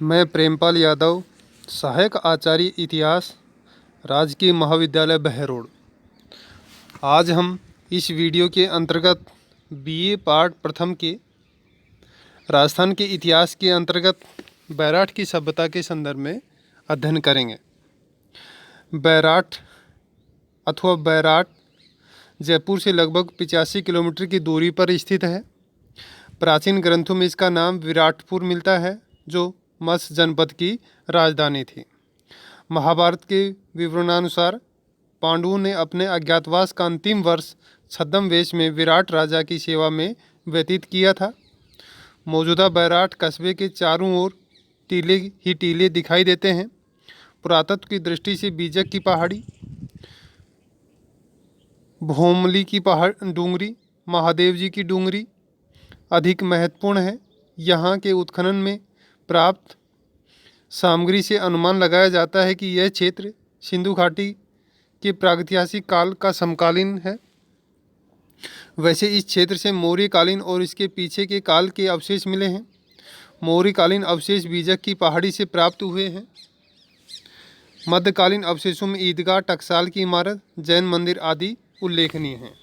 मैं प्रेमपाल यादव, सहायक आचार्य इतिहास, राजकीय महाविद्यालय बहरोड। आज हम इस वीडियो के अंतर्गत बीए पार्ट प्रथम के राजस्थान के इतिहास के अंतर्गत बैराठ की सभ्यता के संदर्भ में अध्ययन करेंगे। बैराठ अथवा बैराठ जयपुर से लगभग 85 किलोमीटर की दूरी पर स्थित है। प्राचीन ग्रंथों में इसका नाम विराटपुर मिलता है, जो मत्स्य जनपद की राजधानी थी। महाभारत के विवरणानुसार पांडवों ने अपने अज्ञातवास का अंतिम वर्ष छद्म वेश में विराट राजा की सेवा में व्यतीत किया था। मौजूदा बैराठ कस्बे के चारों ओर टीले ही टीले दिखाई देते हैं। पुरातत्व की दृष्टि से बीजक की पहाड़ी, भोमली की पहाड़ डूंगरी, महादेव जी की डूंगरी अधिक महत्वपूर्ण है। यहाँ के उत्खनन में प्राप्त सामग्री से अनुमान लगाया जाता है कि यह क्षेत्र सिंधु घाटी के प्रागैतिहासिक काल का समकालीन है। वैसे इस क्षेत्र से मौर्यकालीन और इसके पीछे के काल के अवशेष मिले हैं। मौर्यकालीन अवशेष बीजक की पहाड़ी से प्राप्त हुए हैं। मध्यकालीन अवशेषों में ईदगाह, टकसाल की इमारत, जैन मंदिर आदि उल्लेखनीय हैं।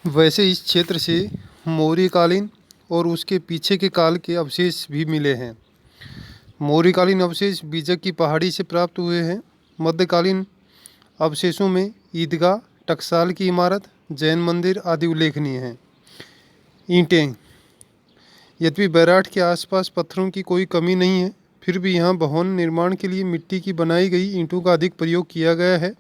वैसे इस क्षेत्र से मौर्यकालीन और उसके पीछे के काल के अवशेष भी मिले हैं। मौर्यकालीन अवशेष बीजक की पहाड़ी से प्राप्त हुए हैं। मध्यकालीन अवशेषों में ईदगाह, टकसाल की इमारत, जैन मंदिर आदि उल्लेखनीय हैं। ईंटें। यद्यपि बैराठ के आसपास पत्थरों की कोई कमी नहीं है, फिर भी यहाँ भवन निर्माण के लिए मिट्टी की बनाई गई ईंटों का अधिक प्रयोग किया गया है।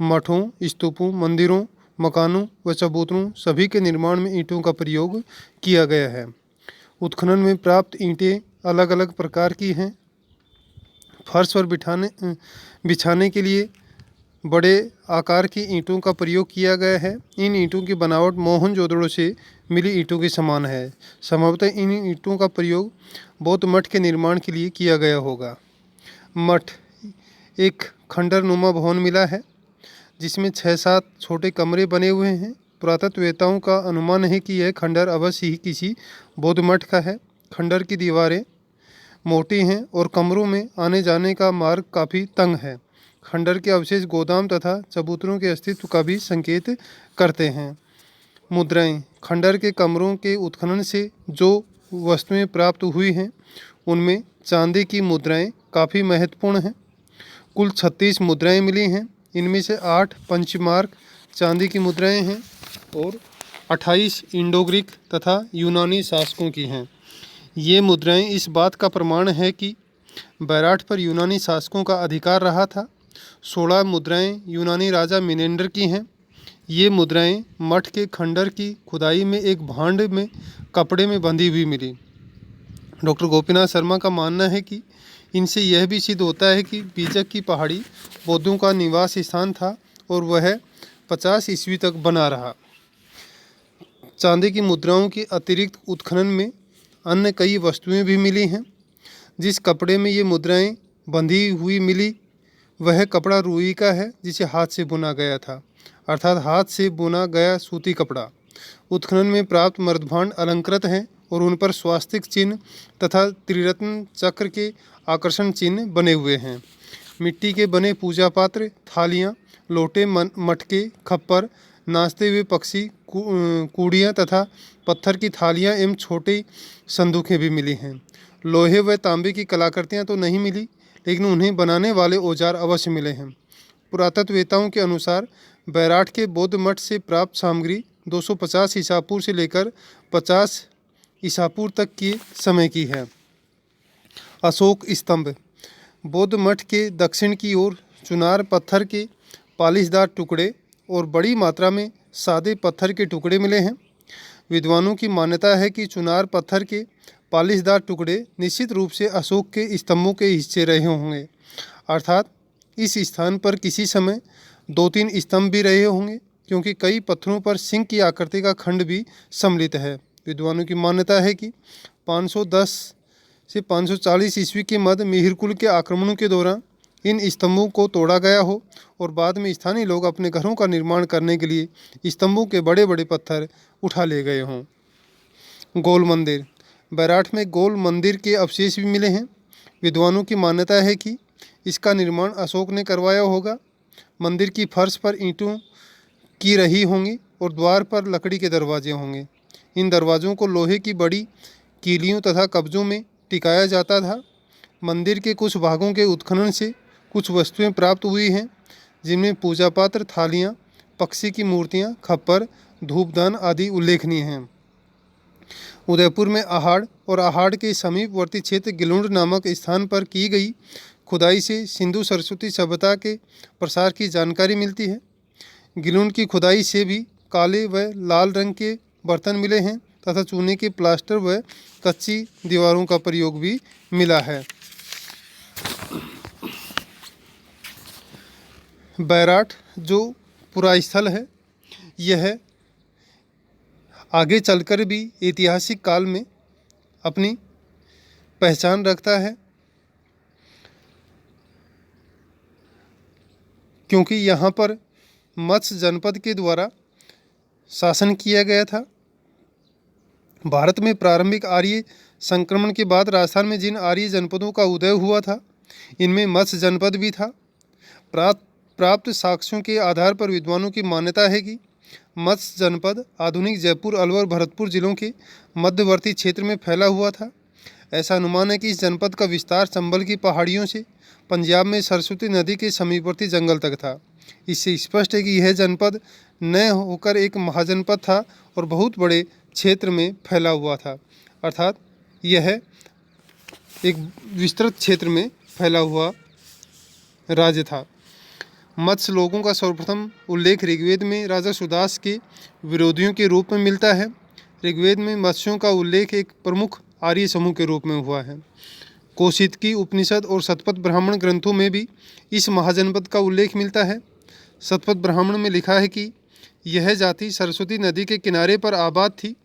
मठों, स्तूपों, मंदिरों, मकानों व चबूतरों सभी के निर्माण में ईंटों का प्रयोग किया गया है। उत्खनन में प्राप्त ईंटें अलग अलग प्रकार की हैं। फर्श पर बिछाने के लिए बड़े आकार की ईंटों का प्रयोग किया गया है। इन ईंटों की बनावट मोहनजोदड़ो से मिली ईंटों के समान है। संभवतः इन ईंटों का प्रयोग बौद्ध मठ के निर्माण के लिए किया गया होगा। मठ एक खंडरनुमा भवन मिला है, जिसमें 6-7 छोटे कमरे बने हुए हैं। पुरातत्ववेत्ताओं का अनुमान है कि यह खंडर अवश्य ही किसी बौद्ध मठ का है। खंडर की दीवारें मोटी हैं और कमरों में आने जाने का मार्ग काफ़ी तंग है। खंडर के अवशेष गोदाम तथा चबूतरों के अस्तित्व का भी संकेत करते हैं। मुद्राएं। खंडर के कमरों के उत्खनन से जो वस्तुएं प्राप्त हुई हैं, उनमें चांदी की मुद्राएं काफ़ी महत्वपूर्ण हैं। कुल 36 मुद्राएं मिली हैं। इनमें से 8 पंचमार्क चांदी की मुद्राएं हैं और 28 इंडो ग्रीक तथा यूनानी शासकों की हैं। ये मुद्राएं इस बात का प्रमाण है कि बैराठ पर यूनानी शासकों का अधिकार रहा था। 16 मुद्राएं यूनानी राजा मिनेंडर की हैं। ये मुद्राएं मठ के खंडर की खुदाई में एक भांड में कपड़े में बंधी हुई मिली। डॉक्टर गोपीनाथ शर्मा का मानना है कि इनसे यह भी सिद्ध होता है कि बीजक की पहाड़ी बौद्धों का निवास स्थान था और वह 50 ईस्वी तक बना रहा। चांदी की मुद्राओं के अतिरिक्त उत्खनन में अन्य कई वस्तुएं भी मिली हैं। जिस कपड़े में ये मुद्राएं बंधी हुई मिली, वह कपड़ा रुई का है, जिसे हाथ से बुना गया था, अर्थात हाथ से बुना गया सूती कपड़ा। उत्खनन में प्राप्त मर्दभांड अलंकृत हैं और उन पर स्वास्तिक चिन्ह तथा त्रिरत्न चक्र के आकर्षण चिन्ह बने हुए हैं। मिट्टी के बने पूजा पात्र, थालियाँ, लोटे, मटके, खप्पर, नाचते हुए पक्षी, कूड़ियाँ तथा पत्थर की थालियाँ एवं छोटी संदूकें भी मिली हैं। लोहे व तांबे की कलाकृतियाँ तो नहीं मिली, लेकिन उन्हें बनाने वाले औजार अवश्य मिले हैं। पुरातत्ववेत्ताओं के अनुसार बैराठ के बौद्ध मठ से प्राप्त सामग्री 250 ईसा पूर्व से लेकर 50 ईसा पूर्व तक के समय की है। अशोक स्तंभ। बौद्ध मठ के दक्षिण की ओर चुनार पत्थर के पालिशदार टुकड़े और बड़ी मात्रा में सादे पत्थर के टुकड़े मिले हैं। विद्वानों की मान्यता है कि चुनार पत्थर के पालिशदार टुकड़े निश्चित रूप से अशोक के स्तंभों के हिस्से रहे होंगे, अर्थात इस स्थान पर किसी समय 2-3 स्तंभ भी रहे होंगे, क्योंकि कई पत्थरों पर सिंह की आकृति का खंड भी सम्मिलित है। विद्वानों की मान्यता है कि 510 से 540 ईस्वी के मध्य मिहिरकुल के आक्रमणों के दौरान इन स्तंभों को तोड़ा गया हो और बाद में स्थानीय लोग अपने घरों का निर्माण करने के लिए स्तंभों के बड़े बड़े पत्थर उठा ले गए हों। गोल मंदिर। बैराठ में गोल मंदिर के अवशेष भी मिले हैं। विद्वानों की मान्यता है कि इसका निर्माण अशोक ने करवाया होगा। मंदिर की फर्श पर ईंटों की रही होंगी और द्वार पर लकड़ी के दरवाजे होंगे। इन दरवाज़ों को लोहे की बड़ी कीलियों तथा कब्जों में टिकाया जाता था। मंदिर के कुछ भागों के उत्खनन से कुछ वस्तुएं प्राप्त हुई हैं, जिनमें पूजा पात्र, थालियाँ, पक्षी की मूर्तियाँ, खप्पर, धूपदान आदि उल्लेखनीय हैं। उदयपुर में आहड़ और आहड़ के समीपवर्ती क्षेत्र गिलुंड नामक स्थान पर की गई खुदाई से सिंधु सरस्वती सभ्यता के प्रसार की जानकारी मिलती है। गिलुंड की खुदाई से भी काले व लाल रंग के बर्तन मिले हैं तथा चूने के प्लास्टर व कच्ची दीवारों का प्रयोग भी मिला है। बैराठ जो पुरास्थल है, यह आगे चलकर भी ऐतिहासिक काल में अपनी पहचान रखता है, क्योंकि यहाँ पर मत्स्य जनपद के द्वारा शासन किया गया था। भारत में प्रारंभिक आर्य संक्रमण के बाद राजस्थान में जिन आर्य जनपदों का उदय हुआ था, इनमें मत्स्य जनपद भी था। प्राप्त साक्ष्यों के आधार पर विद्वानों की मान्यता है कि मत्स्य जनपद आधुनिक जयपुर, अलवर, भरतपुर जिलों के मध्यवर्ती क्षेत्र में फैला हुआ था। ऐसा अनुमान है कि इस जनपद का विस्तार चंबल की पहाड़ियों से पंजाब में सरस्वती नदी के समीपवर्ती जंगल तक था। इससे स्पष्ट है कि यह जनपद न होकर एक महाजनपद था और बहुत बड़े क्षेत्र में फैला हुआ था, अर्थात यह एक विस्तृत क्षेत्र में फैला हुआ राज्य था। मत्स्य लोगों का सर्वप्रथम उल्लेख ऋग्वेद में राजा सुदास के विरोधियों के रूप में मिलता है। ऋग्वेद में मत्स्यों का उल्लेख एक प्रमुख आर्य समूह के रूप में हुआ है। कौशितकी उपनिषद और शतपथ ब्राह्मण ग्रंथों में भी इस महाजनपद का उल्लेख मिलता है। शतपथ ब्राह्मण में लिखा है कि यह जाति सरस्वती नदी के किनारे पर आबाद थी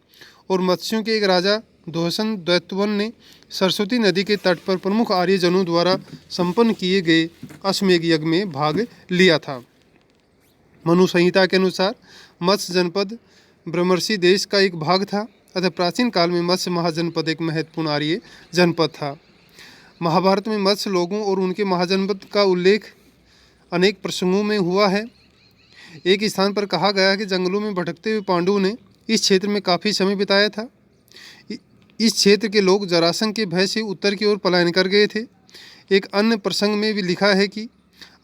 और मत्स्यों के एक राजा दोहसन दैत्यवन ने सरस्वती नदी के तट पर प्रमुख आर्यजनों द्वारा संपन्न किए गए अश्वमेध यज्ञ में भाग लिया था। मनु संहिता के अनुसार मत्स्य जनपद ब्रह्मर्षि देश का एक भाग था, अतः प्राचीन काल में मत्स्य महाजनपद एक महत्वपूर्ण आर्य जनपद था। महाभारत में मत्स्य लोगों और उनके महाजनपद का उल्लेख अनेक प्रसंगों में हुआ है। एक स्थान पर कहा गया है कि जंगलों में भटकते हुए पांडवों ने इस क्षेत्र में काफ़ी समय बिताया था। इस क्षेत्र के लोग जरासंध के भय से उत्तर की ओर पलायन कर गए थे। एक अन्य प्रसंग में भी लिखा है कि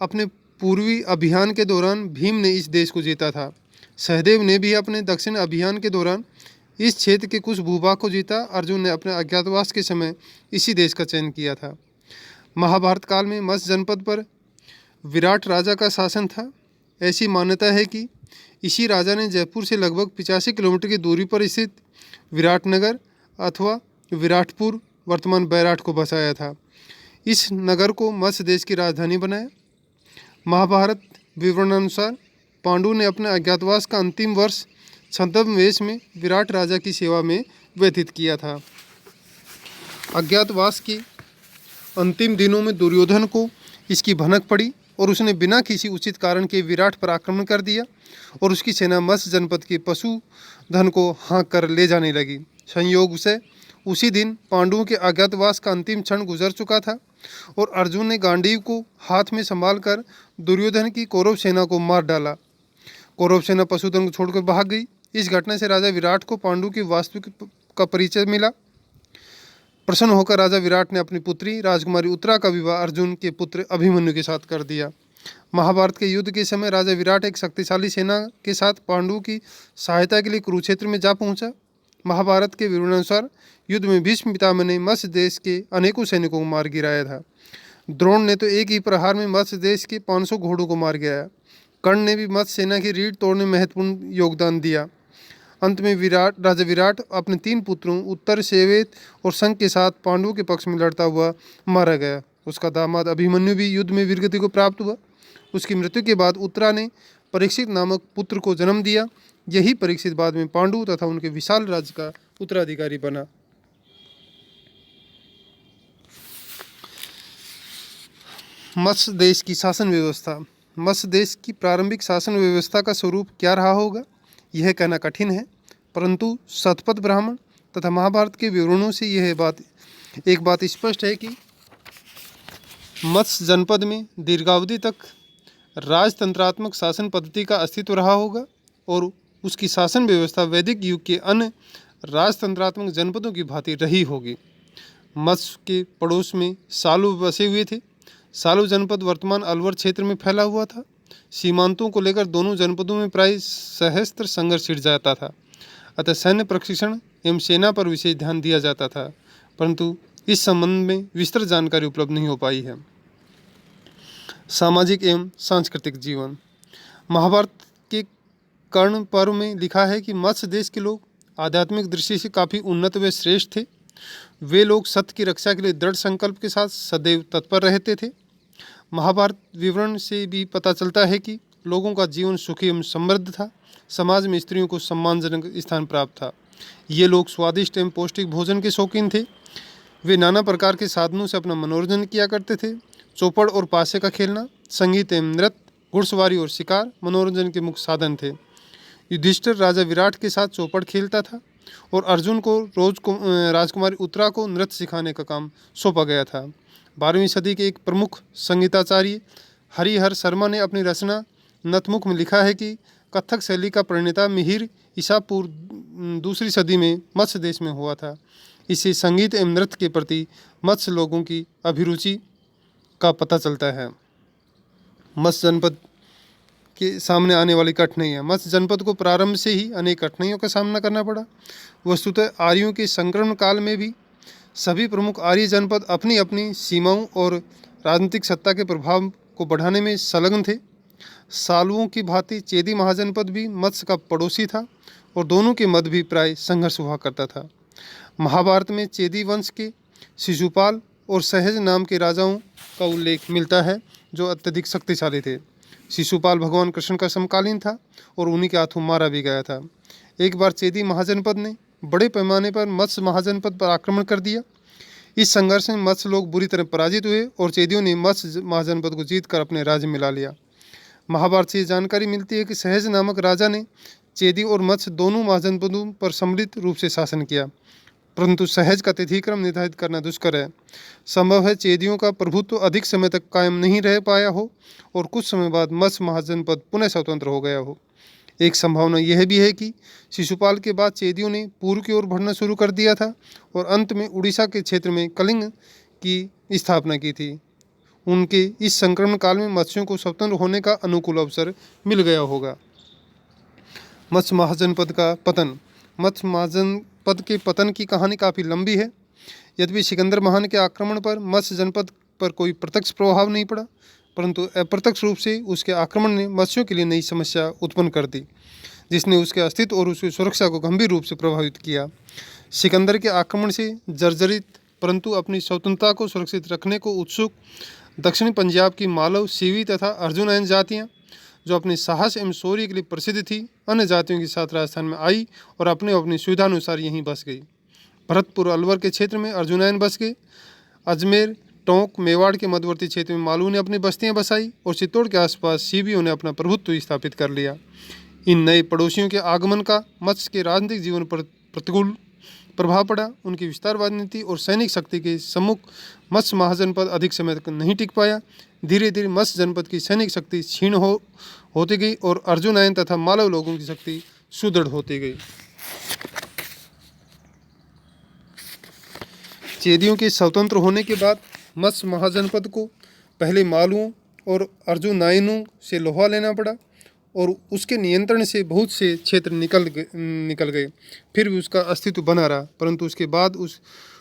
अपने पूर्वी अभियान के दौरान भीम ने इस देश को जीता था। सहदेव ने भी अपने दक्षिण अभियान के दौरान इस क्षेत्र के कुछ भूभाग को जीता। अर्जुन ने अपने अज्ञातवास के समय इसी देश का चयन किया था। महाभारत काल में मत्स्य जनपद पर विराट राजा का शासन था। ऐसी मान्यता है कि इसी राजा ने जयपुर से लगभग 85 किलोमीटर की दूरी पर स्थित विराटनगर अथवा विराटपुर, वर्तमान बैराठ को बसाया था। इस नगर को मत्स्य देश की राजधानी बनाया। महाभारत विवरणानुसार पांडु ने अपने अज्ञातवास का अंतिम वर्ष छद्मवेश में विराट राजा की सेवा में व्यतीत किया था। अज्ञातवास के अंतिम दिनों में दुर्योधन को इसकी भनक पड़ी और उसने बिना किसी उचित कारण के विराट पर आक्रमण कर दिया और उसकी सेना मत्स्य जनपद के पशुधन को हाँक कर ले जाने लगी। संयोग से उसी दिन पांडवों के अज्ञातवास का अंतिम क्षण गुजर चुका था और अर्जुन ने गांडीव को हाथ में संभाल कर दुर्योधन की कौरव सेना को मार डाला। कौरव सेना पशुधन को छोड़कर भाग गई। इस घटना से राजा विराट को पांडु की वास्तविक का परिचय मिला। प्रसन्न होकर राजा विराट ने अपनी पुत्री राजकुमारी उत्तरा का विवाह अर्जुन के पुत्र अभिमन्यु के साथ कर दिया। महाभारत के युद्ध के समय राजा विराट एक शक्तिशाली सेना के साथ पांडवों की सहायता के लिए कुरुक्षेत्र में जा पहुंचा। महाभारत के विवरणानुसार युद्ध में भीष्म पितामह ने मत्स्य देश के अनेकों सैनिकों को मार गिराया था। द्रोण ने तो एक ही प्रहार में मत्स्य देश के 500 घोड़ों को मार गिराया। कर्ण ने भी मत्स्य सेना की रीढ़ तोड़ने में महत्वपूर्ण योगदान दिया। अंत में राजा विराट अपने 3 पुत्रों उत्तर, सेवेत और शंख के साथ पांडवों के पक्ष में लड़ता हुआ मारा गया। उसका दामाद अभिमन्यु भी युद्ध में वीरगति को प्राप्त हुआ। उसकी मृत्यु के बाद उत्तरा ने परीक्षित नामक पुत्र को जन्म दिया। यही परीक्षित बाद में पांडु तथा उनके विशाल राज्य का उत्तराधिकारी बना। मत्स्य देश की शासन व्यवस्था। मत्स्य देश की प्रारंभिक शासन व्यवस्था का स्वरूप क्या रहा होगा, यह कहना कठिन है, परंतु शतपथ ब्राह्मण तथा महाभारत के विवरणों से एक बात स्पष्ट है कि मत्स्य जनपद में दीर्घावधि तक राजतंत्रात्मक शासन पद्धति का अस्तित्व रहा होगा और उसकी शासन व्यवस्था वैदिक युग के अन्य राजतंत्रात्मक जनपदों की भांति रही होगी। मत्स्य के पड़ोस में सालु बसे हुए थे। सालु जनपद वर्तमान अलवर क्षेत्र में फैला हुआ था। सीमांतों को लेकर दोनों जनपदों में प्राय सहस्त्र संघर्ष छिड़ जाता था, अतः सैन्य प्रशिक्षण एवं सेना पर विशेष ध्यान दिया जाता था, परंतु इस संबंध में विस्तृत जानकारी उपलब्ध नहीं हो पाई है। सामाजिक एवं सांस्कृतिक जीवन। महाभारत के कर्ण पर्व में लिखा है कि मत्स्य देश के लोग आध्यात्मिक दृष्टि से काफ़ी उन्नत व श्रेष्ठ थे। वे लोग सत्य की रक्षा के लिए दृढ़ संकल्प के साथ सदैव तत्पर रहते थे। महाभारत विवरण से भी पता चलता है कि लोगों का जीवन सुखी एवं समृद्ध था। समाज में स्त्रियों को सम्मानजनक स्थान प्राप्त था। ये लोग स्वादिष्ट एवं पौष्टिक भोजन के शौकीन थे। वे नाना प्रकार के साधनों से अपना मनोरंजन किया करते थे। चौपड़ और पासे का खेलना, संगीत एवं नृत्य, घुड़सवारी और शिकार मनोरंजन के मुख्य साधन थे। युधिष्ठिर राजा विराट के साथ चौपड़ खेलता था और अर्जुन को राजकुमारी उत्तरा को नृत्य सिखाने का काम सौंपा गया था। 12वीं सदी के एक प्रमुख संगीताचार्य हरिहर शर्मा ने अपनी रचना नतमुख में लिखा है कि कथक शैली का प्रणेता मिहिर ईसा पूर्व 2री सदी में मत्स्य देश में हुआ था। इससे संगीत एवं नृत्य के प्रति मत्स्य लोगों की अभिरुचि का पता चलता है। मत्स्य जनपद के सामने आने वाली कठिनाइयाँ। मत्स्य जनपद को प्रारंभ से ही अनेक कठिनाइयों का सामना करना पड़ा। वस्तुतः आर्यों के संक्रमण काल में भी सभी प्रमुख आर्य जनपद अपनी अपनी सीमाओं और राजनीतिक सत्ता के प्रभाव को बढ़ाने में संलग्न थे। सालुओं की भांति चेदी महाजनपद भी मत्स्य का पड़ोसी था और दोनों के मध्य भी प्राय संघर्ष हुआ करता था। महाभारत में चेदी वंश के शिशुपाल और सहज नाम के राजाओं का उल्लेख मिलता है जो अत्यधिक शक्तिशाली थे। शिशुपाल भगवान कृष्ण का समकालीन था और उन्हीं के हाथों मारा भी गया था। एक बार चेदी महाजनपद ने बड़े पैमाने पर मत्स्य महाजनपद पर आक्रमण कर दिया। इस संघर्ष में मत्स्य लोग बुरी तरह पराजित हुए और चेदियों ने मत्स्य महाजनपद को जीतकर अपने राज्य में ला लिया। महाभारत से जानकारी मिलती है कि सहज नामक राजा ने चेदी और मत्स्य दोनों महाजनपदों पर सम्मिलित रूप से शासन किया, परंतु सहज का तिथिक्रम निर्धारित करना दुष्कर है। संभव है चेदियों का प्रभुत्व अधिक समय तक कायम नहीं रह पाया हो और कुछ समय बाद मत्स्य महाजनपद पुनः स्वतंत्र हो गया हो। एक संभावना यह भी है कि शिशुपाल के बाद चेदियों ने पूर्व की ओर बढ़ना शुरू कर दिया था और अंत में उड़ीसा के क्षेत्र में कलिंग की स्थापना की थी। उनके इस संक्रमण काल में मत्स्यों को स्वतंत्र होने का अनुकूल अवसर मिल गया होगा। मत्स्य महाजनपद का पतन। मत्स्य महाजनपद के पतन की कहानी काफ़ी लंबी है। यद्यपि सिकंदर महान के आक्रमण पर मत्स्य जनपद पर कोई प्रत्यक्ष प्रभाव नहीं पड़ा, परंतु अप्रत्यक्ष रूप से उसके आक्रमण ने मत्स्यों के लिए नई समस्या उत्पन्न कर दी, जिसने उसके अस्तित्व और उसकी सुरक्षा को गंभीर रूप से प्रभावित किया। सिकंदर के आक्रमण से जर्जरित परंतु अपनी स्वतंत्रता को सुरक्षित रखने को उत्सुक दक्षिणी पंजाब की मालव, सीवी तथा अर्जुनयन जातियाँ, जो अपने साहस एवं शौर्य के लिए प्रसिद्ध थी, अन्य जातियों के साथ राजस्थान में आई और अपनी सुविधानुसार यहीं बस गई। भरतपुर अलवर के क्षेत्र में अर्जुनयन बस गए। अजमेर, टोंक, मेवाड़ के मध्यवर्ती क्षेत्र में मालवों ने अपनी बस्तियां बसाई और चित्तौड़ के आसपास सीबियों ने अपना प्रभुत्व स्थापित कर लिया। इन नए पड़ोसियों के आगमन का मत्स्य के राजनीतिक जीवन पर प्रतिकूल प्रभाव पड़ा। उनकी विस्तारवाद नीति और सैनिक शक्ति के सम्मुख मत्स्य महाजनपद अधिक समय तक नहीं टिक पाया। धीरे धीरे मत्स्य जनपद की सैनिक शक्ति क्षीण होती गई और अर्जुनयन तथा मालव लोगों की शक्ति सुदृढ़ होती गई। चेदियों के स्वतंत्र होने के बाद मत्स्य महाजनपद को पहले मालवों और अर्जुनयनों से लोहा लेना पड़ा और उसके नियंत्रण से बहुत से क्षेत्र निकल गए। फिर भी उसका अस्तित्व बना रहा, परंतु उसके बाद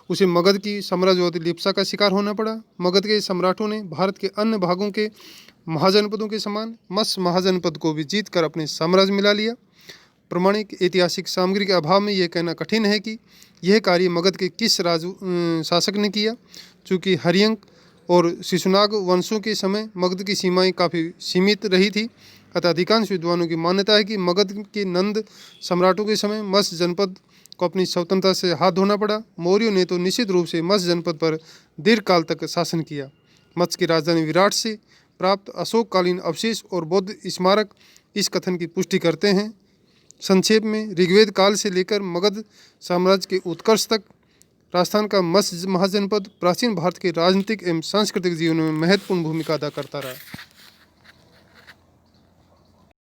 उसे मगध की साम्राज्यवादी लिप्सा का शिकार होना पड़ा। मगध के सम्राटों ने भारत के अन्य भागों के महाजनपदों के समान मत्स्य महाजनपद को भी जीत कर अपने साम्राज्य मिला लिया। प्रमाणिक ऐतिहासिक सामग्री के अभाव में यह कहना कठिन है कि यह कार्य मगध के किस शासक ने किया। चूँकि हरियंक और शिशुनाग वंशों के समय मगध की सीमाएं काफ़ी सीमित रही थी, अतः अधिकांश विद्वानों की मान्यता है कि मगध के नंद सम्राटों के समय मत्स्य जनपद को अपनी स्वतंत्रता से हाथ धोना पड़ा। मौर्यों ने तो निश्चित रूप से मत्स्य जनपद पर दीर्घकाल तक शासन किया, मत्स्य की राजधानी विराट से प्राप्त अशोककालीन अवशेष और बौद्ध स्मारक इस कथन की पुष्टि करते हैं। संक्षेप में, ऋग्वेद काल से लेकर मगध साम्राज्य के उत्कर्ष तक राजस्थान का मत्स्य महाजनपद प्राचीन भारत के राजनीतिक एवं सांस्कृतिक जीवन में महत्वपूर्ण भूमिका अदा करता रहा।